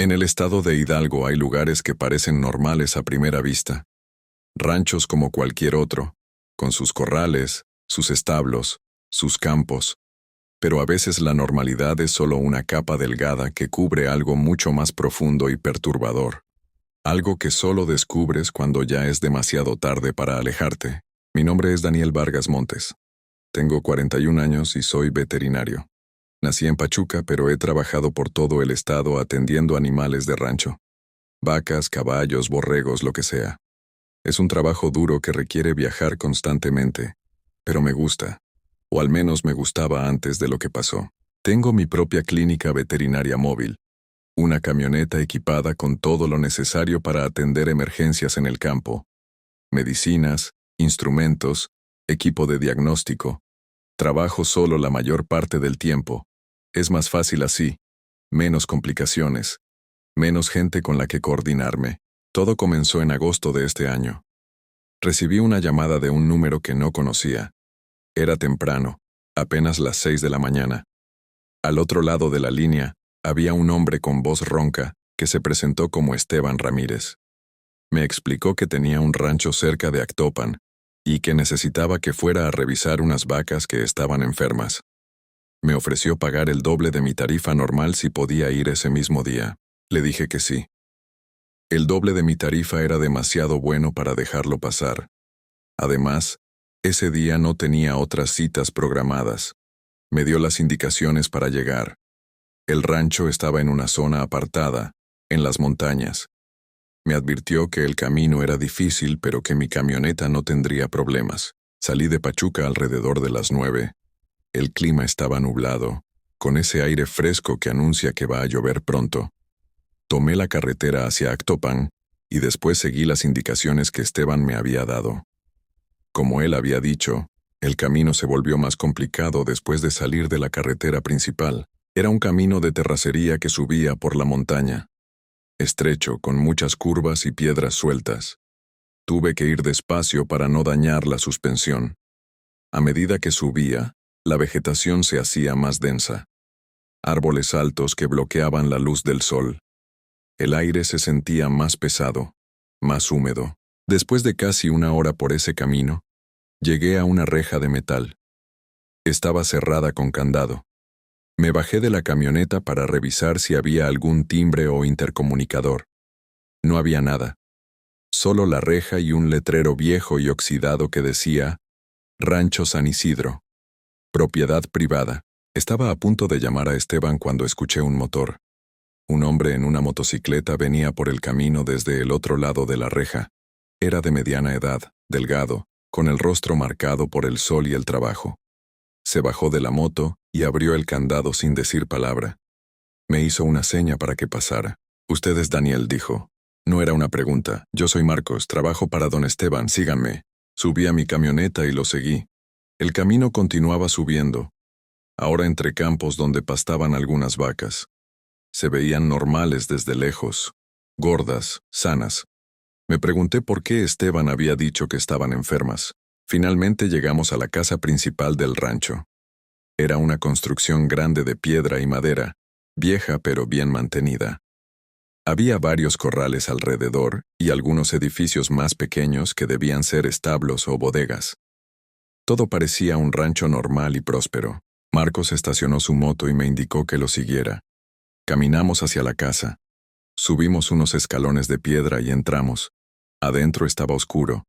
En el estado de Hidalgo hay lugares que parecen normales a primera vista. Ranchos como cualquier otro, con sus corrales, sus establos, sus campos. Pero a veces la normalidad es solo una capa delgada que cubre algo mucho más profundo y perturbador. Algo que solo descubres cuando ya es demasiado tarde para alejarte. Mi nombre es Daniel Vargas Montes. Tengo 41 años y soy veterinario. Nací en Pachuca, pero he trabajado por todo el estado atendiendo animales de rancho. Vacas, caballos, borregos, lo que sea. Es un trabajo duro que requiere viajar constantemente, pero me gusta, o al menos me gustaba antes de lo que pasó. Tengo mi propia clínica veterinaria móvil, una camioneta equipada con todo lo necesario para atender emergencias en el campo. Medicinas, instrumentos, equipo de diagnóstico. Trabajo solo la mayor parte del tiempo. Es más fácil así, menos complicaciones, menos gente con la que coordinarme. Todo comenzó en agosto de este año. Recibí una llamada de un número que no conocía. Era temprano, apenas las 6 de la mañana. Al otro lado de la línea, había un hombre con voz ronca que se presentó como Esteban Ramírez. Me explicó que tenía un rancho cerca de Actopan y que necesitaba que fuera a revisar unas vacas que estaban enfermas. Me ofreció pagar el doble de mi tarifa normal si podía ir ese mismo día. Le dije que sí. El doble de mi tarifa era demasiado bueno para dejarlo pasar. Además, ese día no tenía otras citas programadas. Me dio las indicaciones para llegar. El rancho estaba en una zona apartada, en las montañas. Me advirtió que el camino era difícil, pero que mi camioneta no tendría problemas. Salí de Pachuca alrededor de las 9. El clima estaba nublado, con ese aire fresco que anuncia que va a llover pronto. Tomé la carretera hacia Actopan y después seguí las indicaciones que Esteban me había dado. Como él había dicho, el camino se volvió más complicado después de salir de la carretera principal. Era un camino de terracería que subía por la montaña. Estrecho, con muchas curvas y piedras sueltas. Tuve que ir despacio para no dañar la suspensión. A medida que subía, la vegetación se hacía más densa. Árboles altos que bloqueaban la luz del sol. El aire se sentía más pesado, más húmedo. Después de casi una hora por ese camino, llegué a una reja de metal. Estaba cerrada con candado. Me bajé de la camioneta para revisar si había algún timbre o intercomunicador. No había nada. Solo la reja y un letrero viejo y oxidado que decía Rancho San Isidro. Propiedad privada. Estaba a punto de llamar a Esteban cuando escuché un motor. Un hombre en una motocicleta venía por el camino desde el otro lado de la reja. Era de mediana edad, delgado, con el rostro marcado por el sol y el trabajo. Se bajó de la moto y abrió el candado sin decir palabra. Me hizo una seña para que pasara. «Usted es Daniel», dijo. No era una pregunta. «Yo soy Marcos, trabajo para don Esteban, síganme». Subí a mi camioneta y lo seguí. El camino continuaba subiendo, ahora entre campos donde pastaban algunas vacas. Se veían normales desde lejos, gordas, sanas. Me pregunté por qué Esteban había dicho que estaban enfermas. Finalmente llegamos a la casa principal del rancho. Era una construcción grande de piedra y madera, vieja pero bien mantenida. Había varios corrales alrededor y algunos edificios más pequeños que debían ser establos o bodegas. Todo parecía un rancho normal y próspero. Marcos estacionó su moto y me indicó que lo siguiera. Caminamos hacia la casa. Subimos unos escalones de piedra y entramos. Adentro estaba oscuro.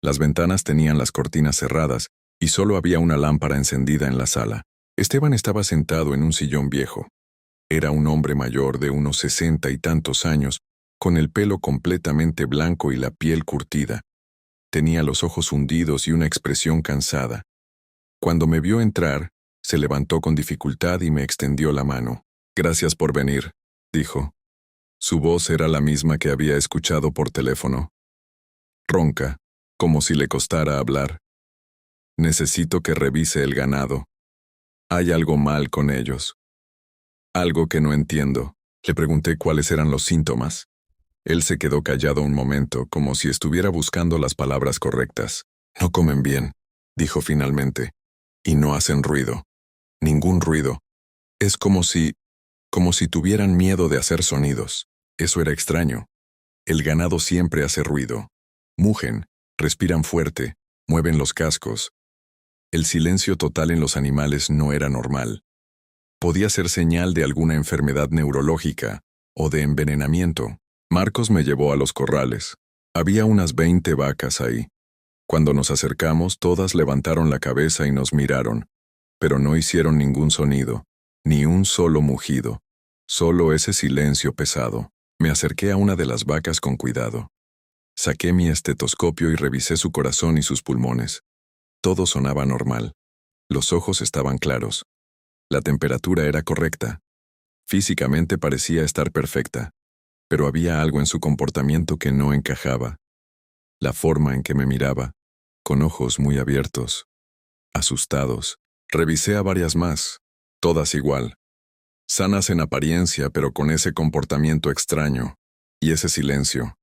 Las ventanas tenían las cortinas cerradas y solo había una lámpara encendida en la sala. Esteban estaba sentado en un sillón viejo. Era un hombre mayor de unos 60 y tantos años, con el pelo completamente blanco y la piel curtida. Tenía los ojos hundidos y una expresión cansada. Cuando me vio entrar, se levantó con dificultad y me extendió la mano. «Gracias por venir», dijo. Su voz era la misma que había escuchado por teléfono. Ronca, como si le costara hablar. «Necesito que revise el ganado. Hay algo mal con ellos. Algo que no entiendo». Le pregunté cuáles eran los síntomas. Él se quedó callado un momento, como si estuviera buscando las palabras correctas. «No comen bien», dijo finalmente, «y no hacen ruido. Ningún ruido. Es como si tuvieran miedo de hacer sonidos». Eso era extraño. El ganado siempre hace ruido. Mugen, respiran fuerte, mueven los cascos. El silencio total en los animales no era normal. Podía ser señal de alguna enfermedad neurológica o de envenenamiento. Marcos me llevó a los corrales. Había unas 20 vacas ahí. Cuando nos acercamos, todas levantaron la cabeza y nos miraron, pero no hicieron ningún sonido, ni un solo mugido, solo ese silencio pesado. Me acerqué a una de las vacas con cuidado. Saqué mi estetoscopio y revisé su corazón y sus pulmones. Todo sonaba normal. Los ojos estaban claros. La temperatura era correcta. Físicamente parecía estar perfecta, pero había algo en su comportamiento que no encajaba. La forma en que me miraba, con ojos muy abiertos, asustados. Revisé a varias más, todas igual. Sanas en apariencia, pero con ese comportamiento extraño, y ese silencio.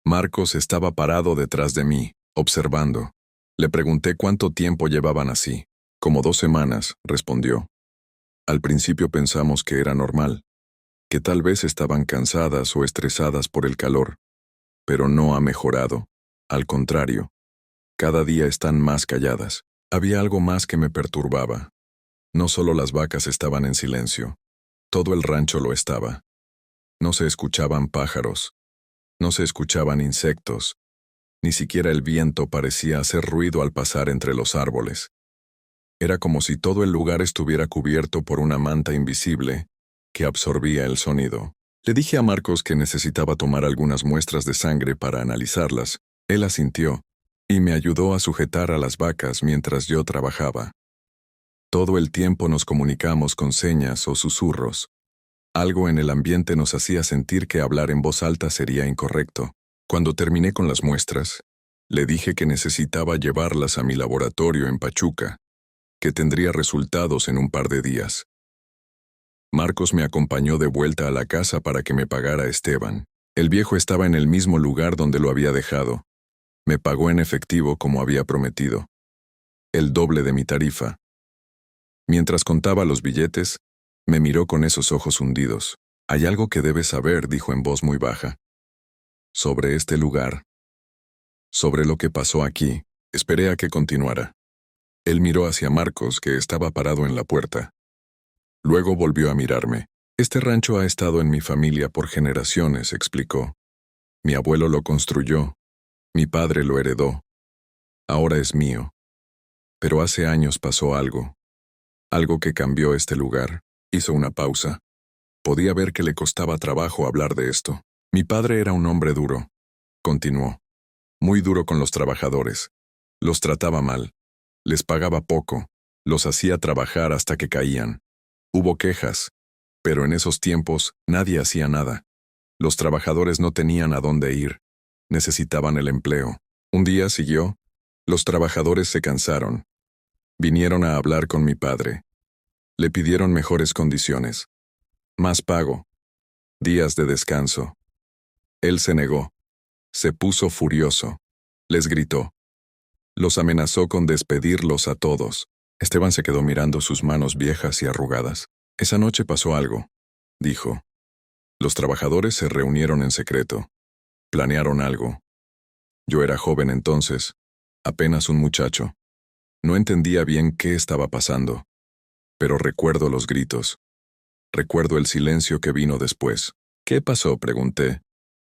Marcos estaba parado detrás de mí, observando. Le pregunté cuánto tiempo llevaban así. Como 2 semanas, respondió. Al principio pensamos que era normal, que tal vez estaban cansadas o estresadas por el calor, pero no ha mejorado. Al contrario, cada día están más calladas. Había algo más que me perturbaba. No solo las vacas estaban en silencio, todo el rancho lo estaba. No se escuchaban pájaros, no se escuchaban insectos, ni siquiera el viento parecía hacer ruido al pasar entre los árboles. Era como si todo el lugar estuviera cubierto por una manta invisible que absorbía el sonido. Le dije a Marcos que necesitaba tomar algunas muestras de sangre para analizarlas. Él asintió y me ayudó a sujetar a las vacas mientras yo trabajaba. Todo el tiempo nos comunicamos con señas o susurros. Algo en el ambiente nos hacía sentir que hablar en voz alta sería incorrecto. Cuando terminé con las muestras, le dije que necesitaba llevarlas a mi laboratorio en Pachuca, que tendría resultados en un par de días. Marcos me acompañó de vuelta a la casa para que me pagara Esteban. El viejo estaba en el mismo lugar donde lo había dejado. Me pagó en efectivo como había prometido. El doble de mi tarifa. Mientras contaba los billetes, me miró con esos ojos hundidos. Hay algo que debes saber, dijo en voz muy baja. Sobre este lugar. Sobre lo que pasó aquí. Esperé a que continuara. Él miró hacia Marcos, que estaba parado en la puerta. Luego volvió a mirarme. Este rancho ha estado en mi familia por generaciones, explicó. Mi abuelo lo construyó. Mi padre lo heredó. Ahora es mío. Pero hace años pasó algo. Algo que cambió este lugar. Hizo una pausa. Podía ver que le costaba trabajo hablar de esto. Mi padre era un hombre duro. Continuó. Muy duro con los trabajadores. Los trataba mal. Les pagaba poco. Los hacía trabajar hasta que caían. Hubo quejas, pero en esos tiempos nadie hacía nada. Los trabajadores no tenían a dónde ir. Necesitaban el empleo. Un día siguió. Los trabajadores se cansaron. Vinieron a hablar con mi padre. Le pidieron mejores condiciones. Más pago. Días de descanso. Él se negó. Se puso furioso. Les gritó. Los amenazó con despedirlos a todos. Esteban se quedó mirando sus manos viejas y arrugadas. Esa noche pasó algo, dijo. Los trabajadores se reunieron en secreto. Planearon algo. Yo era joven entonces, apenas un muchacho. No entendía bien qué estaba pasando, pero recuerdo los gritos. Recuerdo el silencio que vino después. ¿Qué pasó?, pregunté,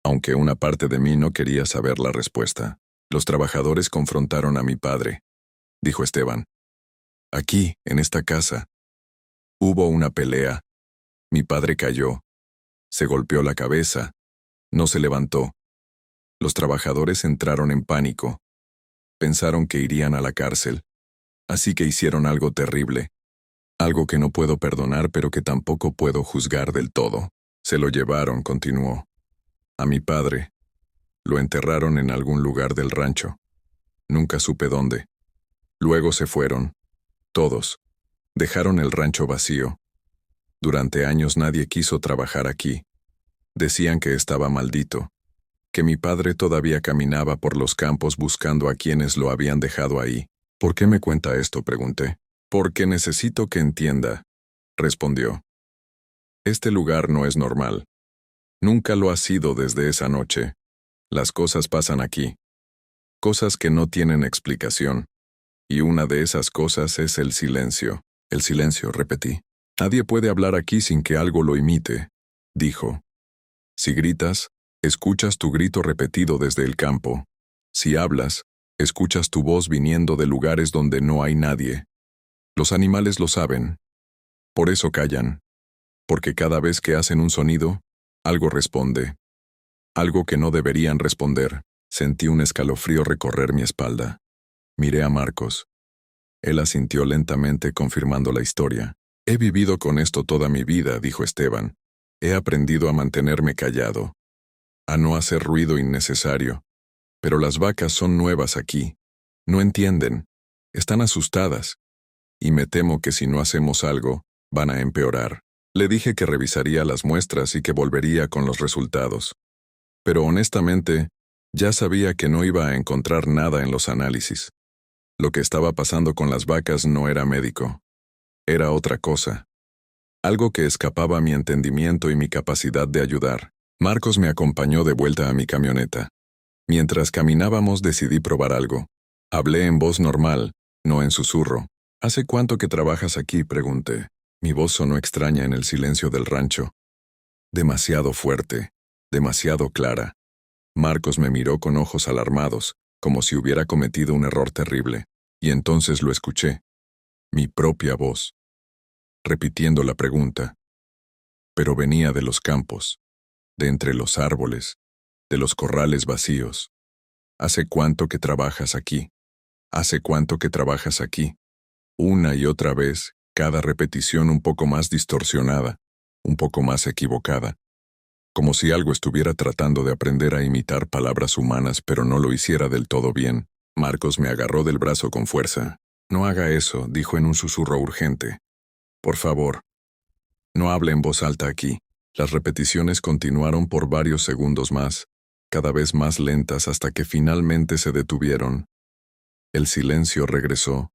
aunque una parte de mí no quería saber la respuesta. Los trabajadores confrontaron a mi padre, dijo Esteban. Aquí, en esta casa. Hubo una pelea. Mi padre cayó. Se golpeó la cabeza. No se levantó. Los trabajadores entraron en pánico. Pensaron que irían a la cárcel. Así que hicieron algo terrible. Algo que no puedo perdonar, pero que tampoco puedo juzgar del todo. Se lo llevaron, continuó. A mi padre. Lo enterraron en algún lugar del rancho. Nunca supe dónde. Luego se fueron. Todos. Dejaron el rancho vacío. Durante años nadie quiso trabajar aquí. Decían que estaba maldito. Que mi padre todavía caminaba por los campos buscando a quienes lo habían dejado ahí. ¿Por qué me cuenta esto?, pregunté. Porque necesito que entienda, respondió. Este lugar no es normal. Nunca lo ha sido desde esa noche. Las cosas pasan aquí. Cosas que no tienen explicación. Y una de esas cosas es el silencio. El silencio, repetí. Nadie puede hablar aquí sin que algo lo imite, dijo. Si gritas, escuchas tu grito repetido desde el campo. Si hablas, escuchas tu voz viniendo de lugares donde no hay nadie. Los animales lo saben. Por eso callan. Porque cada vez que hacen un sonido, algo responde. Algo que no deberían responder. Sentí un escalofrío recorrer mi espalda. Miré a Marcos. Él asintió lentamente confirmando la historia. He vivido con esto toda mi vida, dijo Esteban. He aprendido a mantenerme callado, a no hacer ruido innecesario. Pero las vacas son nuevas aquí. No entienden. Están asustadas. Y me temo que si no hacemos algo, van a empeorar. Le dije que revisaría las muestras y que volvería con los resultados. Pero honestamente, ya sabía que no iba a encontrar nada en los análisis. Lo que estaba pasando con las vacas no era médico. Era otra cosa. Algo que escapaba a mi entendimiento y mi capacidad de ayudar. Marcos me acompañó de vuelta a mi camioneta. Mientras caminábamos decidí probar algo. Hablé en voz normal, no en susurro. ¿Hace cuánto que trabajas aquí?, pregunté. Mi voz sonó extraña en el silencio del rancho. Demasiado fuerte, demasiado clara. Marcos me miró con ojos alarmados, como si hubiera cometido un error terrible, y entonces lo escuché. Mi propia voz. Repitiendo la pregunta. Pero venía de los campos, de entre los árboles, de los corrales vacíos. ¿Hace cuánto que trabajas aquí? ¿Hace cuánto que trabajas aquí? Una y otra vez, cada repetición un poco más distorsionada, un poco más equivocada. Como si algo estuviera tratando de aprender a imitar palabras humanas pero no lo hiciera del todo bien. Marcos me agarró del brazo con fuerza. No haga eso, dijo en un susurro urgente. Por favor. No hable en voz alta aquí. Las repeticiones continuaron por varios segundos más, cada vez más lentas hasta que finalmente se detuvieron. El silencio regresó,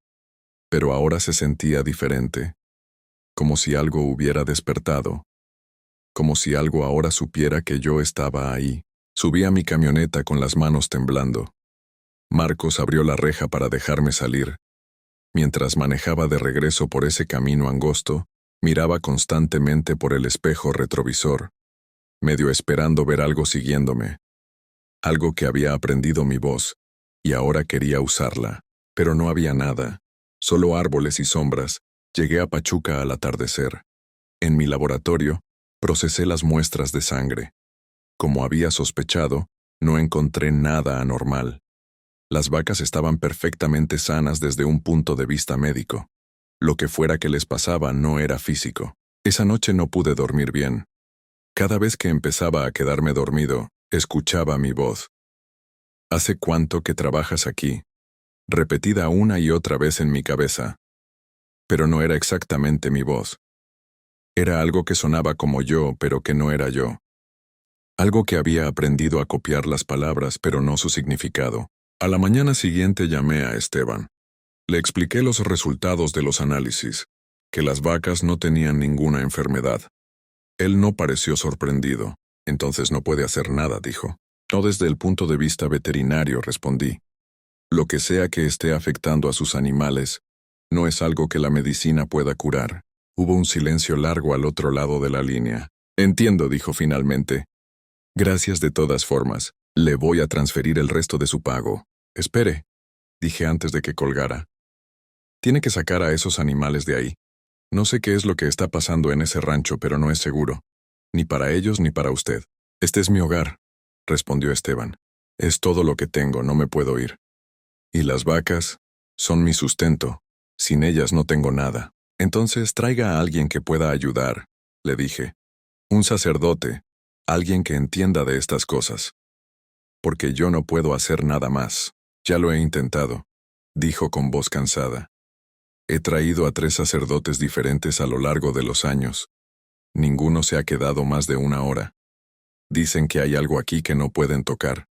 pero ahora se sentía diferente, como si algo hubiera despertado, como si algo ahora supiera que yo estaba ahí. Subí a mi camioneta con las manos temblando. Marcos abrió la reja para dejarme salir. Mientras manejaba de regreso por ese camino angosto, miraba constantemente por el espejo retrovisor, medio esperando ver algo siguiéndome. Algo que había aprendido mi voz, y ahora quería usarla. Pero no había nada, solo árboles y sombras. Llegué a Pachuca al atardecer. En mi laboratorio, procesé las muestras de sangre. Como había sospechado, no encontré nada anormal. Las vacas estaban perfectamente sanas desde un punto de vista médico. Lo que fuera que les pasaba no era físico. Esa noche no pude dormir bien. Cada vez que empezaba a quedarme dormido, escuchaba mi voz. ¿Hace cuánto que trabajas aquí?, repetida una y otra vez en mi cabeza. Pero no era exactamente mi voz. Era algo que sonaba como yo, pero que no era yo. Algo que había aprendido a copiar las palabras, pero no su significado. A la mañana siguiente llamé a Esteban. Le expliqué los resultados de los análisis, que las vacas no tenían ninguna enfermedad. Él no pareció sorprendido. Entonces no puede hacer nada, dijo. No desde el punto de vista veterinario, respondí. Lo que sea que esté afectando a sus animales, no es algo que la medicina pueda curar. Hubo un silencio largo al otro lado de la línea. Entiendo, dijo finalmente. Gracias de todas formas. Le voy a transferir el resto de su pago. Espere, dije antes de que colgara. Tiene que sacar a esos animales de ahí. No sé qué es lo que está pasando en ese rancho, pero no es seguro. Ni para ellos ni para usted. Este es mi hogar, respondió Esteban. Es todo lo que tengo, no me puedo ir. Y las vacas son mi sustento. Sin ellas no tengo nada. Entonces traiga a alguien que pueda ayudar, le dije. Un sacerdote, alguien que entienda de estas cosas. Porque yo no puedo hacer nada más. Ya lo he intentado, dijo con voz cansada. He traído a 3 sacerdotes diferentes a lo largo de los años. Ninguno se ha quedado más de 1 hora. Dicen que hay algo aquí que no pueden tocar.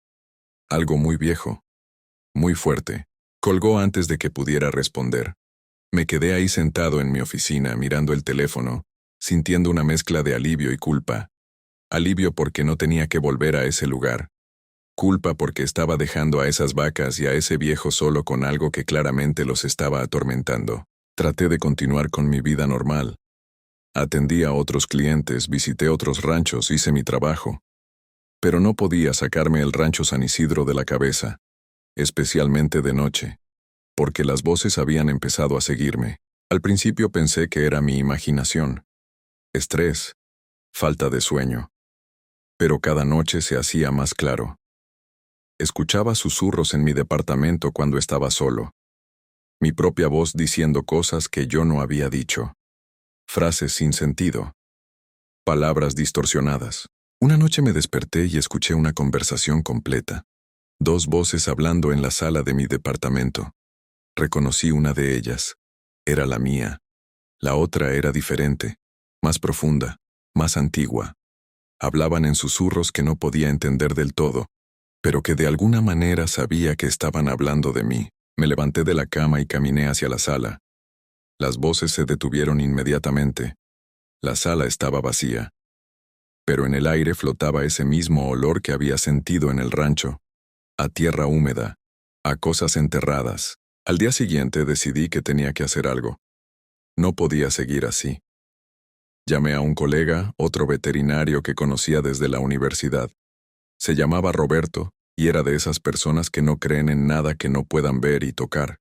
Algo muy viejo. Muy fuerte. Colgó antes de que pudiera responder. Me quedé ahí sentado en mi oficina mirando el teléfono, sintiendo una mezcla de alivio y culpa. Alivio porque no tenía que volver a ese lugar. Culpa porque estaba dejando a esas vacas y a ese viejo solo con algo que claramente los estaba atormentando. Traté de continuar con mi vida normal. Atendí a otros clientes, visité otros ranchos, hice mi trabajo. Pero no podía sacarme el rancho San Isidro de la cabeza, especialmente de noche, porque las voces habían empezado a seguirme. Al principio pensé que era mi imaginación, estrés, falta de sueño. Pero cada noche se hacía más claro. Escuchaba susurros en mi departamento cuando estaba solo. Mi propia voz diciendo cosas que yo no había dicho. Frases sin sentido. Palabras distorsionadas. Una noche me desperté y escuché una conversación completa. Dos voces hablando en la sala de mi departamento. Reconocí una de ellas. Era la mía. La otra era diferente, más profunda, más antigua. Hablaban en susurros que no podía entender del todo, pero que de alguna manera sabía que estaban hablando de mí. Me levanté de la cama y caminé hacia la sala. Las voces se detuvieron inmediatamente. La sala estaba vacía. Pero en el aire flotaba ese mismo olor que había sentido en el rancho. A tierra húmeda, a cosas enterradas. Al día siguiente decidí que tenía que hacer algo. No podía seguir así. Llamé a un colega, otro veterinario que conocía desde la universidad. Se llamaba Roberto y era de esas personas que no creen en nada que no puedan ver y tocar.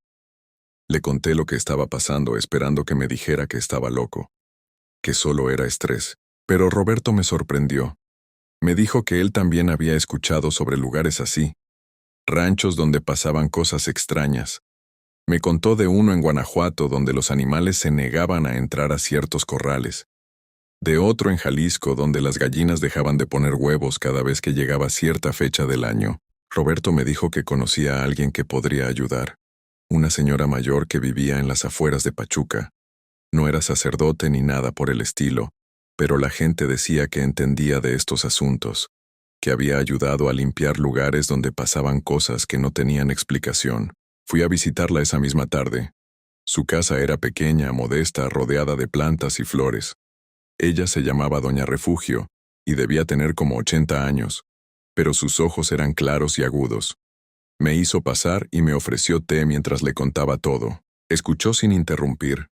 Le conté lo que estaba pasando esperando que me dijera que estaba loco, que solo era estrés. Pero Roberto me sorprendió. Me dijo que él también había escuchado sobre lugares así, ranchos donde pasaban cosas extrañas. Me contó de uno en Guanajuato donde los animales se negaban a entrar a ciertos corrales. De otro en Jalisco donde las gallinas dejaban de poner huevos cada vez que llegaba cierta fecha del año. Roberto me dijo que conocía a alguien que podría ayudar. Una señora mayor que vivía en las afueras de Pachuca. No era sacerdote ni nada por el estilo, pero la gente decía que entendía de estos asuntos, que había ayudado a limpiar lugares donde pasaban cosas que no tenían explicación. Fui a visitarla esa misma tarde. Su casa era pequeña, modesta, rodeada de plantas y flores. Ella se llamaba Doña Refugio, y debía tener como 80 años, pero sus ojos eran claros y agudos. Me hizo pasar y me ofreció té mientras le contaba todo. Escuchó sin interrumpir.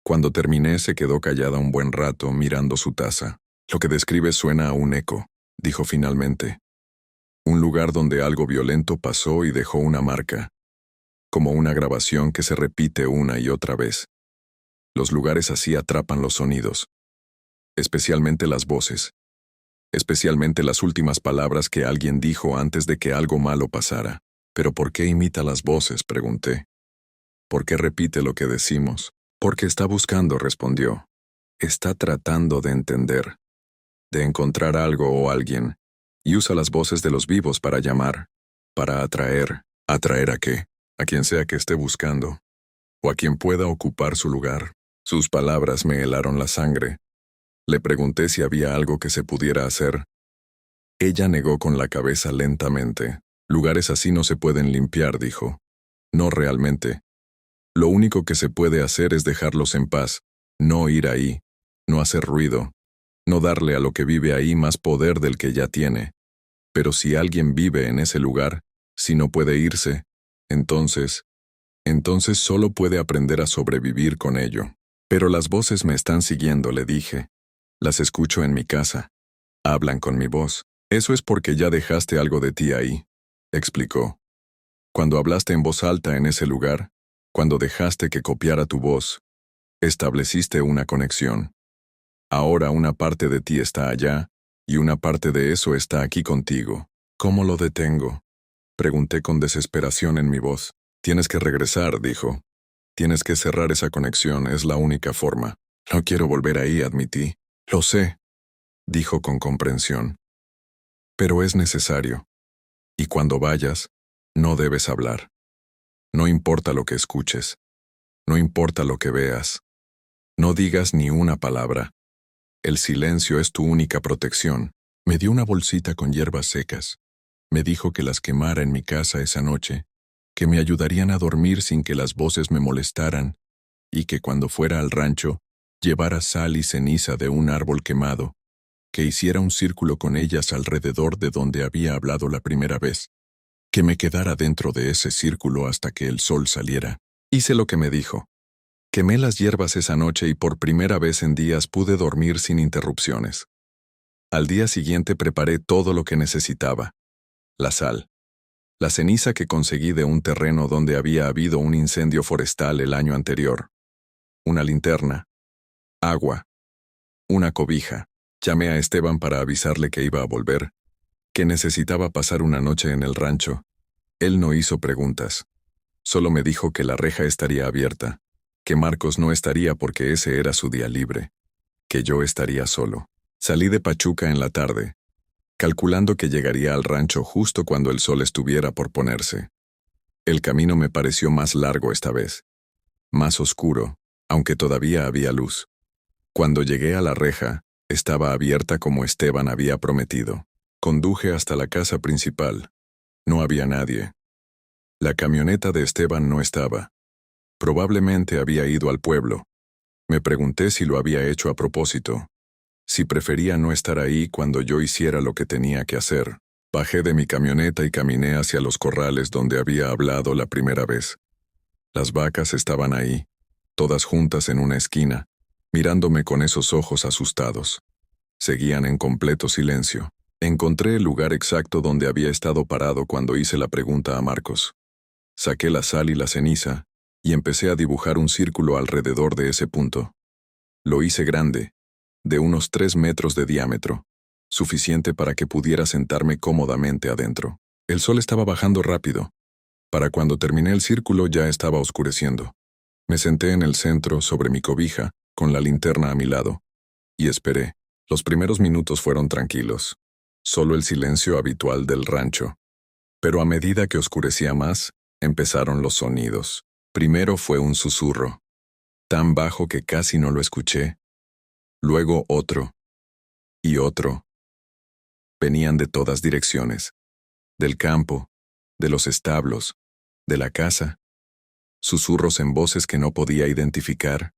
Cuando terminé se quedó callada un buen rato mirando su taza. Lo que describe suena a un eco, dijo finalmente. Un lugar donde algo violento pasó y dejó una marca, como una grabación que se repite una y otra vez. Los lugares así atrapan los sonidos, especialmente las voces, especialmente las últimas palabras que alguien dijo antes de que algo malo pasara. ¿Pero por qué imita las voces?, pregunté. ¿Por qué repite lo que decimos? Porque está buscando, respondió. Está tratando de entender, de encontrar algo o alguien, y usa las voces de los vivos para llamar, para atraer. ¿Atraer a qué? A quien sea que esté buscando, o a quien pueda ocupar su lugar. Sus palabras me helaron la sangre. Le pregunté si había algo que se pudiera hacer. Ella negó con la cabeza lentamente. Lugares así no se pueden limpiar, dijo. No realmente. Lo único que se puede hacer es dejarlos en paz, no ir ahí, no hacer ruido, no darle a lo que vive ahí más poder del que ya tiene. Pero si alguien vive en ese lugar, si no puede irse, entonces solo puede aprender a sobrevivir con ello. Pero las voces me están siguiendo, le dije. Las escucho en mi casa. Hablan con mi voz. Eso es porque ya dejaste algo de ti ahí, explicó. Cuando hablaste en voz alta en ese lugar, cuando dejaste que copiara tu voz, estableciste una conexión. Ahora una parte de ti está allá, y una parte de eso está aquí contigo. ¿Cómo lo detengo?, pregunté con desesperación en mi voz. Tienes que regresar, dijo. Tienes que cerrar esa conexión, es la única forma. No quiero volver ahí, admití. Lo sé, dijo con comprensión. Pero es necesario. Y cuando vayas, no debes hablar. No importa lo que escuches. No importa lo que veas. No digas ni una palabra. El silencio es tu única protección. Me dio una bolsita con hierbas secas. Me dijo que las quemara en mi casa esa noche, que me ayudarían a dormir sin que las voces me molestaran, y que cuando fuera al rancho, llevara sal y ceniza de un árbol quemado, que hiciera un círculo con ellas alrededor de donde había hablado la primera vez, que me quedara dentro de ese círculo hasta que el sol saliera. Hice lo que me dijo. Quemé las hierbas esa noche y por primera vez en días pude dormir sin interrupciones. Al día siguiente preparé todo lo que necesitaba. La sal. La ceniza que conseguí de un terreno donde había habido un incendio forestal el año anterior. Una linterna. Agua. Una cobija. Llamé a Esteban para avisarle que iba a volver, que necesitaba pasar una noche en el rancho. Él no hizo preguntas. Solo me dijo que la reja estaría abierta, que Marcos no estaría porque ese era su día libre, que yo estaría solo. Salí de Pachuca en la tarde, calculando que llegaría al rancho justo cuando el sol estuviera por ponerse. El camino me pareció más largo esta vez, más oscuro, aunque todavía había luz. Cuando llegué a la reja, estaba abierta como Esteban había prometido. Conduje hasta la casa principal. No había nadie. La camioneta de Esteban no estaba. Probablemente había ido al pueblo. Me pregunté si lo había hecho a propósito, si prefería no estar ahí cuando yo hiciera lo que tenía que hacer. Bajé de mi camioneta y caminé hacia los corrales donde había hablado la primera vez. Las vacas estaban ahí, todas juntas en una esquina, mirándome con esos ojos asustados. Seguían en completo silencio. Encontré el lugar exacto donde había estado parado cuando hice la pregunta a Marcos. Saqué la sal y la ceniza, y empecé a dibujar un círculo alrededor de ese punto. Lo hice grande, de unos 3 metros de diámetro, suficiente para que pudiera sentarme cómodamente adentro. El sol estaba bajando rápido. Para cuando terminé el círculo ya estaba oscureciendo. Me senté en el centro, sobre mi cobija, con la linterna a mi lado, y esperé. Los primeros minutos fueron tranquilos, solo el silencio habitual del rancho. Pero a medida que oscurecía más, empezaron los sonidos. Primero fue un susurro, tan bajo que casi no lo escuché. Luego otro, y otro. Venían de todas direcciones, del campo, de los establos, de la casa. Susurros en voces que no podía identificar,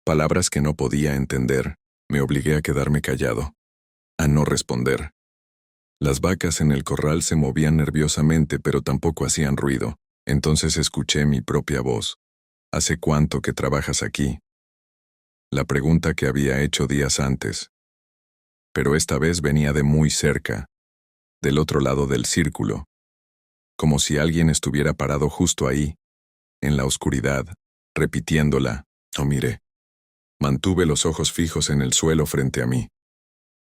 palabras que no podía entender. Me obligué a quedarme callado, a no responder. Las vacas en el corral se movían nerviosamente, pero tampoco hacían ruido. Entonces escuché mi propia voz. ¿Hace cuánto que trabajas aquí? La pregunta que había hecho días antes. Pero esta vez venía de muy cerca, del otro lado del círculo, como si alguien estuviera parado justo ahí, en la oscuridad, repitiéndola. No miré. Mantuve los ojos fijos en el suelo frente a mí.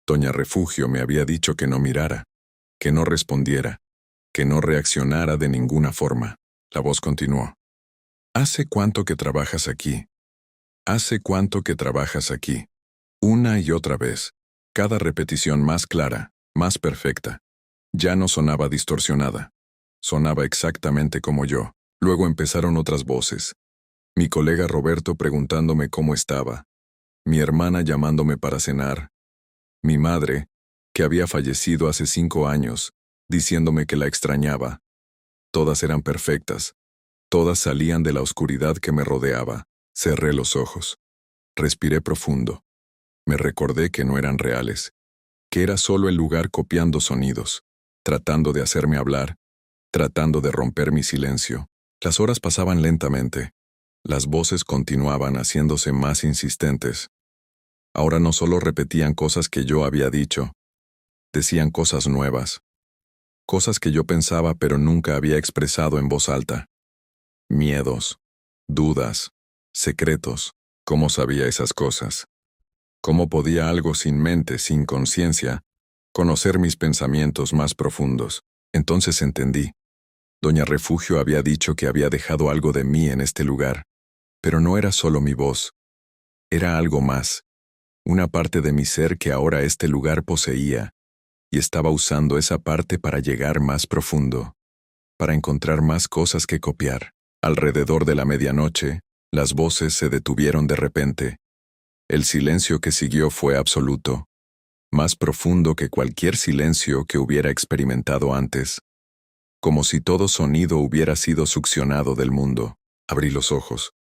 Doña Refugio me había dicho que no mirara, que no respondiera, que no reaccionara de ninguna forma. La voz continuó. ¿Hace cuánto que trabajas aquí? ¿Hace cuánto que trabajas aquí? Una y otra vez, cada repetición más clara, más perfecta. Ya no sonaba distorsionada. Sonaba exactamente como yo. Luego empezaron otras voces. Mi colega Roberto preguntándome cómo estaba. Mi hermana llamándome para cenar. Mi madre, que había fallecido hace 5 años, diciéndome que la extrañaba. Todas eran perfectas. Todas salían de la oscuridad que me rodeaba. Cerré los ojos. Respiré profundo. Me recordé que no eran reales, que era solo el lugar copiando sonidos, tratando de hacerme hablar, tratando de romper mi silencio. Las horas pasaban lentamente. Las voces continuaban haciéndose más insistentes. Ahora no solo repetían cosas que yo había dicho, decían cosas nuevas, cosas que yo pensaba pero nunca había expresado en voz alta. Miedos, dudas, secretos. ¿Cómo sabía esas cosas? ¿Cómo podía algo sin mente, sin conciencia, conocer mis pensamientos más profundos? Entonces entendí. Doña Refugio había dicho que había dejado algo de mí en este lugar, pero no era solo mi voz. Era algo más, una parte de mi ser que ahora este lugar poseía, y estaba usando esa parte para llegar más profundo, para encontrar más cosas que copiar. Alrededor de la medianoche, las voces se detuvieron de repente. El silencio que siguió fue absoluto, más profundo que cualquier silencio que hubiera experimentado antes, como si todo sonido hubiera sido succionado del mundo. Abrí los ojos.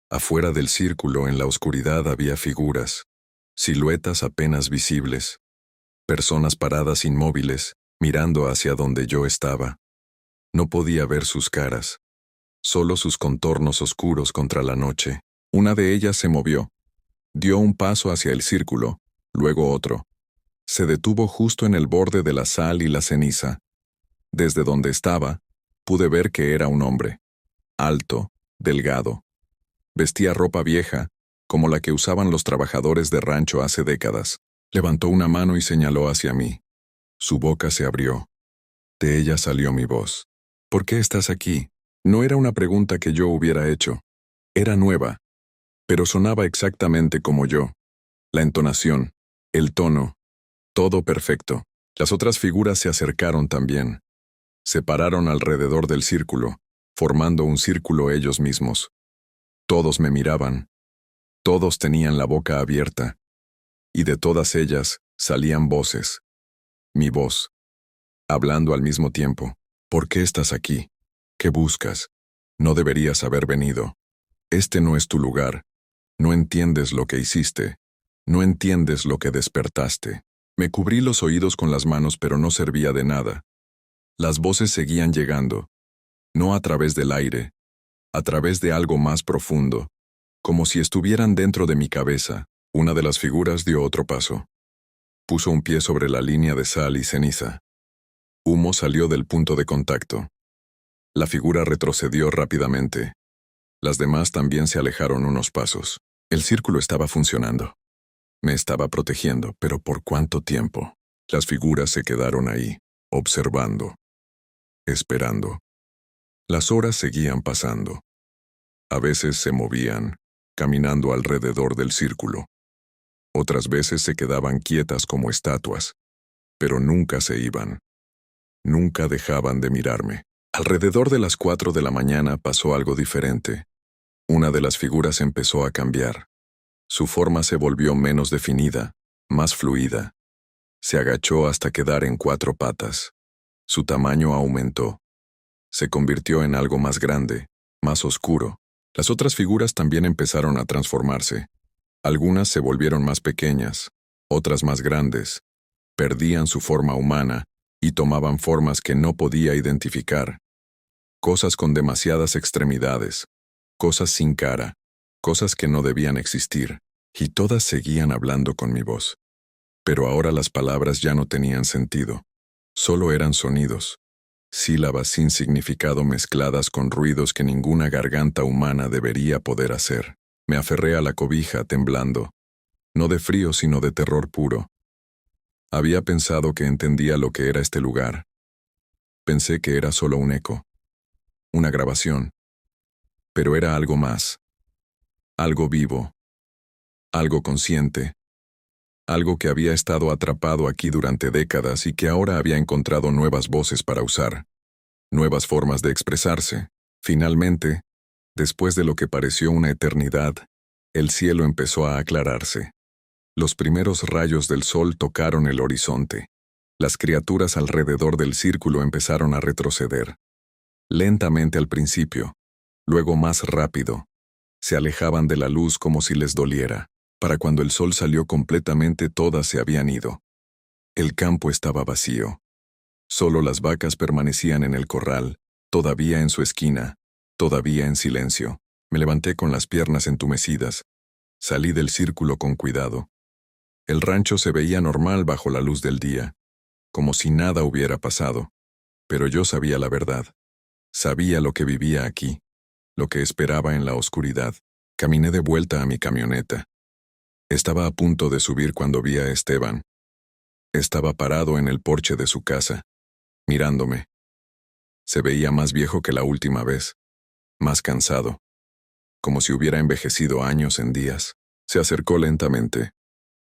Afuera del círculo, en la oscuridad, había figuras, siluetas apenas visibles, Personas paradas inmóviles, mirando hacia donde yo estaba. No podía ver sus caras, solo sus contornos oscuros contra la noche. Una de ellas se movió, dio un paso hacia el círculo, luego otro. Se detuvo justo en el borde de la sal y la ceniza. Desde donde estaba, pude ver que era un hombre. Alto, delgado. Vestía ropa vieja, como la que usaban los trabajadores de rancho hace décadas. Levantó una mano y señaló hacia mí. Su boca se abrió. De ella salió mi voz. ¿Por qué estás aquí? No era una pregunta que yo hubiera hecho. Era nueva, pero sonaba exactamente como yo. La entonación, el tono, todo perfecto. Las otras figuras se acercaron también. Se pararon alrededor del círculo, formando un círculo ellos mismos. Todos me miraban. Todos tenían la boca abierta. Y de todas ellas salían voces. Mi voz, hablando al mismo tiempo. ¿Por qué estás aquí? ¿Qué buscas? No deberías haber venido. Este no es tu lugar. No entiendes lo que hiciste. No entiendes lo que despertaste. Me cubrí los oídos con las manos, pero no servía de nada. Las voces seguían llegando, no a través del aire, a través de algo más profundo, como si estuvieran dentro de mi cabeza. Una de las figuras dio otro paso. Puso un pie sobre la línea de sal y ceniza. Humo salió del punto de contacto. La figura retrocedió rápidamente. Las demás también se alejaron unos pasos. El círculo estaba funcionando. Me estaba protegiendo, pero ¿por cuánto tiempo? Las figuras se quedaron ahí, observando, esperando. Las horas seguían pasando. A veces se movían, caminando alrededor del círculo. Otras veces se quedaban quietas como estatuas, pero nunca se iban. Nunca dejaban de mirarme. Alrededor de las 4 de la mañana pasó algo diferente. Una de las figuras empezó a cambiar. Su forma se volvió menos definida, más fluida. Se agachó hasta quedar en 4 patas. Su tamaño aumentó. Se convirtió en algo más grande, más oscuro. Las otras figuras también empezaron a transformarse. Algunas se volvieron más pequeñas, otras más grandes. Perdían su forma humana y tomaban formas que no podía identificar. Cosas con demasiadas extremidades, cosas sin cara, cosas que no debían existir, y todas seguían hablando con mi voz. Pero ahora las palabras ya no tenían sentido. Solo eran sonidos, sílabas sin significado mezcladas con ruidos que ninguna garganta humana debería poder hacer. Me aferré a la cobija temblando, no de frío sino de terror puro. Había pensado que entendía lo que era este lugar. Pensé que era solo un eco, una grabación. Pero era algo más. Algo vivo. Algo consciente. Algo que había estado atrapado aquí durante décadas y que ahora había encontrado nuevas voces para usar. Nuevas formas de expresarse. Finalmente, después de lo que pareció una eternidad, el cielo empezó a aclararse. Los primeros rayos del sol tocaron el horizonte. Las criaturas alrededor del círculo empezaron a retroceder. Lentamente al principio, luego más rápido. Se alejaban de la luz como si les doliera. Para cuando el sol salió completamente todas se habían ido. El campo estaba vacío. Solo las vacas permanecían en el corral, todavía en su esquina, todavía en silencio. Me levanté con las piernas entumecidas. Salí del círculo con cuidado. El rancho se veía normal bajo la luz del día, como si nada hubiera pasado. Pero yo sabía la verdad. Sabía lo que vivía aquí, lo que esperaba en la oscuridad. Caminé de vuelta a mi camioneta. Estaba a punto de subir cuando vi a Esteban. Estaba parado en el porche de su casa, mirándome. Se veía más viejo que la última vez, más cansado, como si hubiera envejecido años en días. Se acercó lentamente.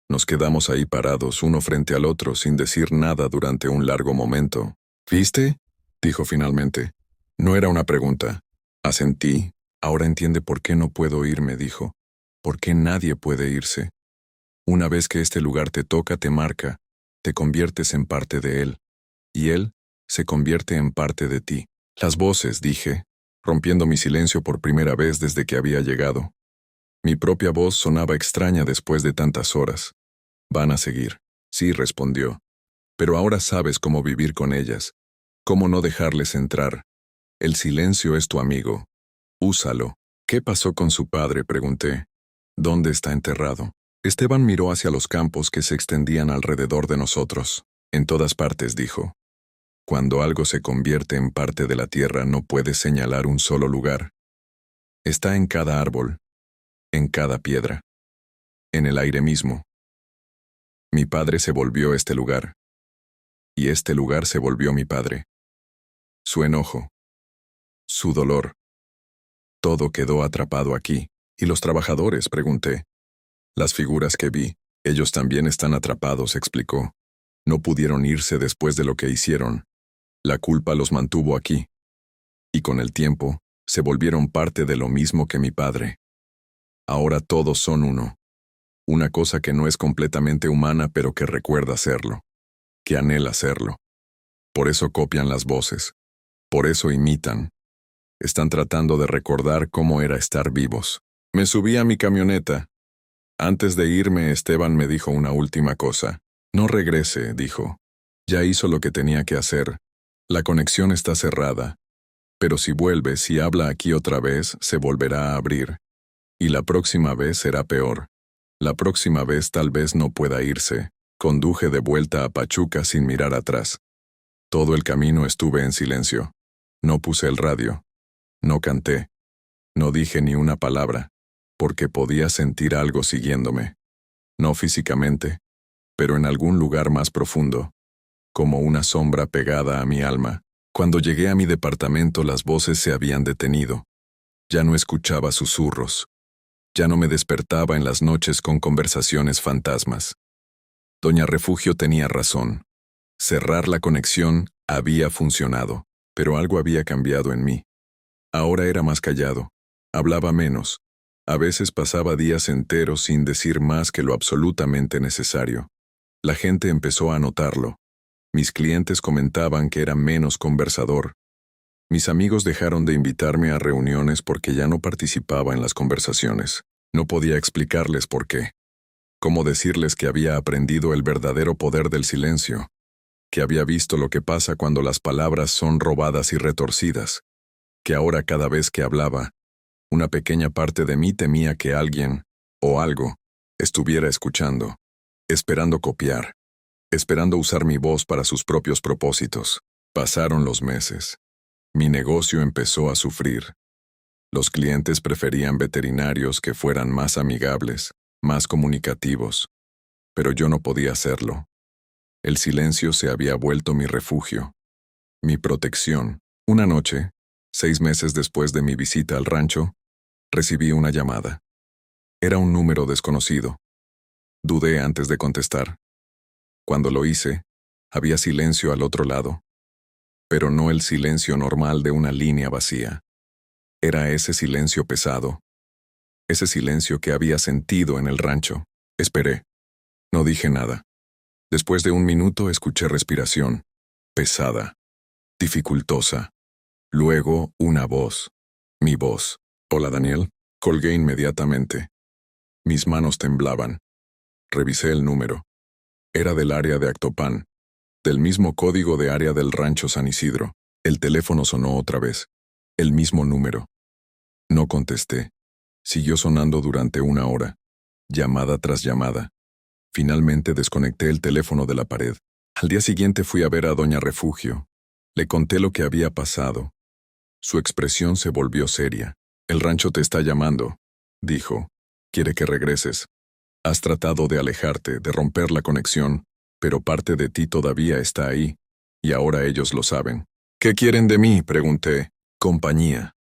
Nos quedamos ahí parados uno frente al otro sin decir nada durante un largo momento. ¿Viste?, dijo finalmente. No era una pregunta. Asentí. Ahora entiende por qué no puedo irme, dijo. ¿Por qué nadie puede irse? Una vez que este lugar te toca, te marca, te conviertes en parte de él, y él se convierte en parte de ti. Las voces, dije, rompiendo mi silencio por primera vez desde que había llegado. Mi propia voz sonaba extraña después de tantas horas. Van a seguir. Sí, respondió. Pero ahora sabes cómo vivir con ellas, cómo no dejarles entrar. El silencio es tu amigo. Úsalo. ¿Qué pasó con su padre?, pregunté. ¿Dónde está enterrado? Esteban miró hacia los campos que se extendían alrededor de nosotros. En todas partes, dijo. Cuando algo se convierte en parte de la tierra no puedes señalar un solo lugar. Está en cada árbol, en cada piedra, en el aire mismo. Mi padre se volvió este lugar, y este lugar se volvió mi padre. Su enojo, su dolor, todo quedó atrapado aquí. ¿Y los trabajadores?, pregunté. Las figuras que vi, ellos también están atrapados, explicó. No pudieron irse después de lo que hicieron. La culpa los mantuvo aquí. Y con el tiempo, se volvieron parte de lo mismo que mi padre. Ahora todos son uno. Una cosa que no es completamente humana pero que recuerda serlo. Que anhela serlo. Por eso copian las voces. Por eso imitan. Están tratando de recordar cómo era estar vivos. Me subí a mi camioneta. Antes de irme, Esteban me dijo una última cosa. No regrese, dijo. Ya hizo lo que tenía que hacer. La conexión está cerrada. Pero si vuelve, si habla aquí otra vez, se volverá a abrir. Y la próxima vez será peor. La próxima vez tal vez no pueda irse. Conduje de vuelta a Pachuca sin mirar atrás. Todo el camino estuve en silencio. No puse el radio. No canté. No dije ni una palabra, porque podía sentir algo siguiéndome. No físicamente, pero en algún lugar más profundo, como una sombra pegada a mi alma. Cuando llegué a mi departamento las voces se habían detenido. Ya no escuchaba susurros. Ya no me despertaba en las noches con conversaciones fantasmas. Doña Refugio tenía razón. Cerrar la conexión había funcionado, pero algo había cambiado en mí. Ahora era más callado. Hablaba menos. A veces pasaba días enteros sin decir más que lo absolutamente necesario. La gente empezó a notarlo. Mis clientes comentaban que era menos conversador. Mis amigos dejaron de invitarme a reuniones porque ya no participaba en las conversaciones. No podía explicarles por qué. Cómo decirles que había aprendido el verdadero poder del silencio, que había visto lo que pasa cuando las palabras son robadas y retorcidas, que ahora cada vez que hablaba, una pequeña parte de mí temía que alguien, o algo, estuviera escuchando, esperando copiar, esperando usar mi voz para sus propios propósitos. Pasaron los meses. Mi negocio empezó a sufrir. Los clientes preferían veterinarios que fueran más amigables, más comunicativos. Pero yo no podía hacerlo. El silencio se había vuelto mi refugio, mi protección. Una noche, 6 meses después de mi visita al rancho, recibí una llamada. Era un número desconocido. Dudé antes de contestar. Cuando lo hice, había silencio al otro lado. Pero no el silencio normal de una línea vacía. Era ese silencio pesado. Ese silencio que había sentido en el rancho. Esperé. No dije nada. Después de 1 minuto escuché respiración. Pesada. Dificultosa. Luego, una voz. Mi voz. Hola, Daniel. Colgué inmediatamente. Mis manos temblaban. Revisé el número. Era del área de Actopan, del mismo código de área del rancho San Isidro. El teléfono sonó otra vez. El mismo número. No contesté. Siguió sonando durante 1 hora. Llamada tras llamada. Finalmente desconecté el teléfono de la pared. Al día siguiente fui a ver a Doña Refugio. Le conté lo que había pasado. Su expresión se volvió seria. El rancho te está llamando, dijo. Quiere que regreses. Has tratado de alejarte, de romper la conexión, pero parte de ti todavía está ahí, y ahora ellos lo saben. ¿Qué quieren de mí?, pregunté. Compañía,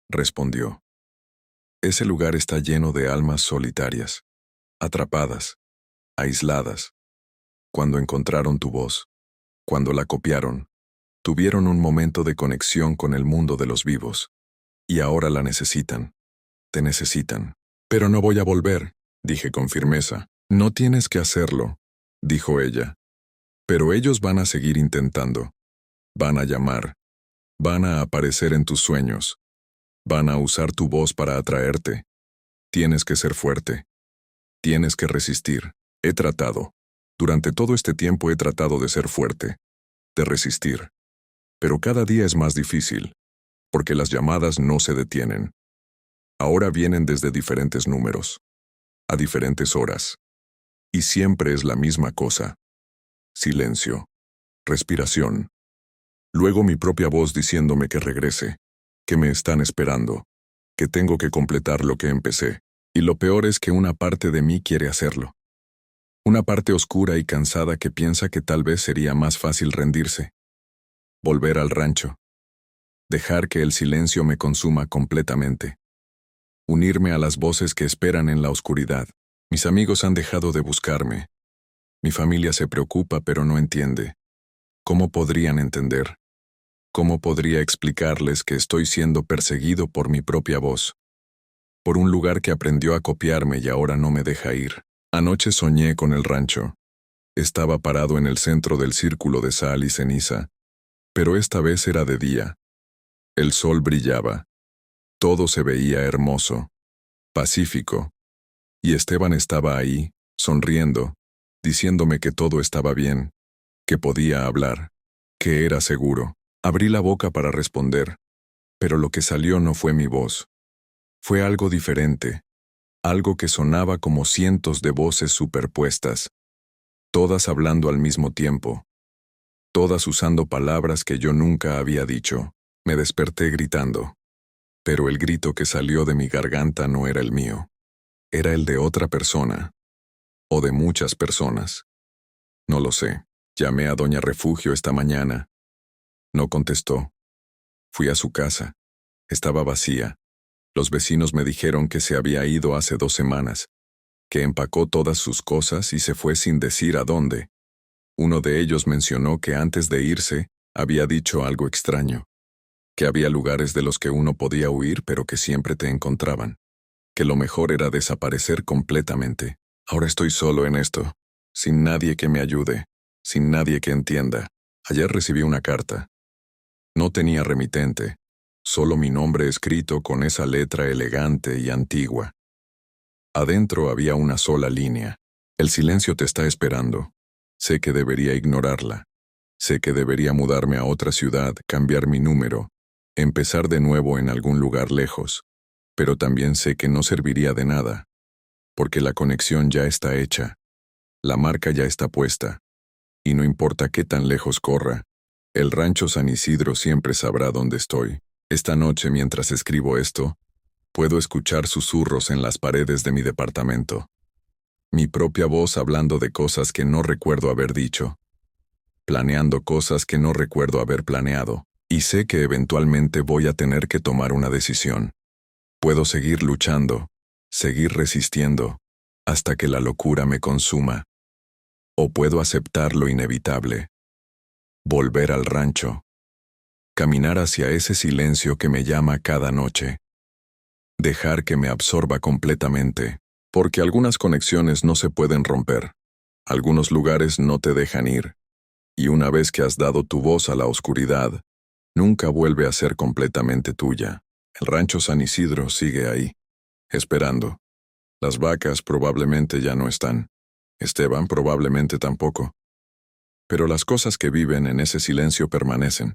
respondió. Ese lugar está lleno de almas solitarias, atrapadas, aisladas. Cuando encontraron tu voz, cuando la copiaron, tuvieron un momento de conexión con el mundo de los vivos. Y ahora la necesitan. Te necesitan. Pero no voy a volver, dije con firmeza. No tienes que hacerlo, dijo ella. Pero ellos van a seguir intentando. Van a llamar. Van a aparecer en tus sueños. Van a usar tu voz para atraerte. Tienes que ser fuerte. Tienes que resistir. He tratado. Durante todo este tiempo he tratado de ser fuerte, de resistir. Pero cada día es más difícil, porque las llamadas no se detienen. Ahora vienen desde diferentes números, a diferentes horas. Y siempre es la misma cosa. Silencio. Respiración. Luego mi propia voz diciéndome que regrese, que me están esperando, que tengo que completar lo que empecé. Y lo peor es que una parte de mí quiere hacerlo. Una parte oscura y cansada que piensa que tal vez sería más fácil rendirse. Volver al rancho. Dejar que el silencio me consuma completamente. Unirme a las voces que esperan en la oscuridad. Mis amigos han dejado de buscarme. Mi familia se preocupa pero no entiende. ¿Cómo podrían entender? ¿Cómo podría explicarles que estoy siendo perseguido por mi propia voz? Por un lugar que aprendió a copiarme y ahora no me deja ir. Anoche soñé con el rancho. Estaba parado en el centro del círculo de sal y ceniza, pero esta vez era de día. El sol brillaba. Todo se veía hermoso, pacífico. Y Esteban estaba ahí, sonriendo, diciéndome que todo estaba bien, que podía hablar, que era seguro. Abrí la boca para responder, pero lo que salió no fue mi voz. Fue algo diferente, algo que sonaba como cientos de voces superpuestas, todas hablando al mismo tiempo, todas usando palabras que yo nunca había dicho. Me desperté gritando, pero el grito que salió de mi garganta no era el mío, era el de otra persona, o de muchas personas. No lo sé. Llamé a Doña Refugio esta mañana. No contestó. Fui a su casa. Estaba vacía. Los vecinos me dijeron que se había ido hace 2 semanas, que empacó todas sus cosas y se fue sin decir a dónde. Uno de ellos mencionó que antes de irse, había dicho algo extraño, que había lugares de los que uno podía huir pero que siempre te encontraban, que lo mejor era desaparecer completamente. Ahora estoy solo en esto, sin nadie que me ayude, sin nadie que entienda. Ayer recibí una carta. No tenía remitente, solo mi nombre escrito con esa letra elegante y antigua. Adentro había una sola línea. El silencio te está esperando. Sé que debería ignorarla. Sé que debería mudarme a otra ciudad, cambiar mi número, empezar de nuevo en algún lugar lejos. Pero también sé que no serviría de nada, porque la conexión ya está hecha. La marca ya está puesta. Y no importa qué tan lejos corra, el rancho San Isidro siempre sabrá dónde estoy. Esta noche, mientras escribo esto, puedo escuchar susurros en las paredes de mi departamento. Mi propia voz hablando de cosas que no recuerdo haber dicho. Planeando cosas que no recuerdo haber planeado. Y sé que eventualmente voy a tener que tomar una decisión. Puedo seguir luchando, seguir resistiendo, hasta que la locura me consuma. O puedo aceptar lo inevitable. Volver al rancho. Caminar hacia ese silencio que me llama cada noche. Dejar que me absorba completamente, porque algunas conexiones no se pueden romper. Algunos lugares no te dejan ir. Y una vez que has dado tu voz a la oscuridad, nunca vuelve a ser completamente tuya. El rancho San Isidro sigue ahí, esperando. Las vacas probablemente ya no están. Esteban probablemente tampoco. Pero las cosas que viven en ese silencio permanecen.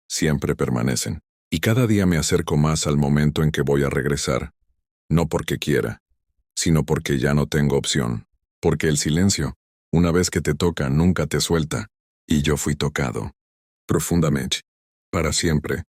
Siempre permanecen. Y cada día me acerco más al momento en que voy a regresar. No porque quiera, sino porque ya no tengo opción. Porque el silencio, una vez que te toca, nunca te suelta. Y yo fui tocado. Profundamente. Para siempre.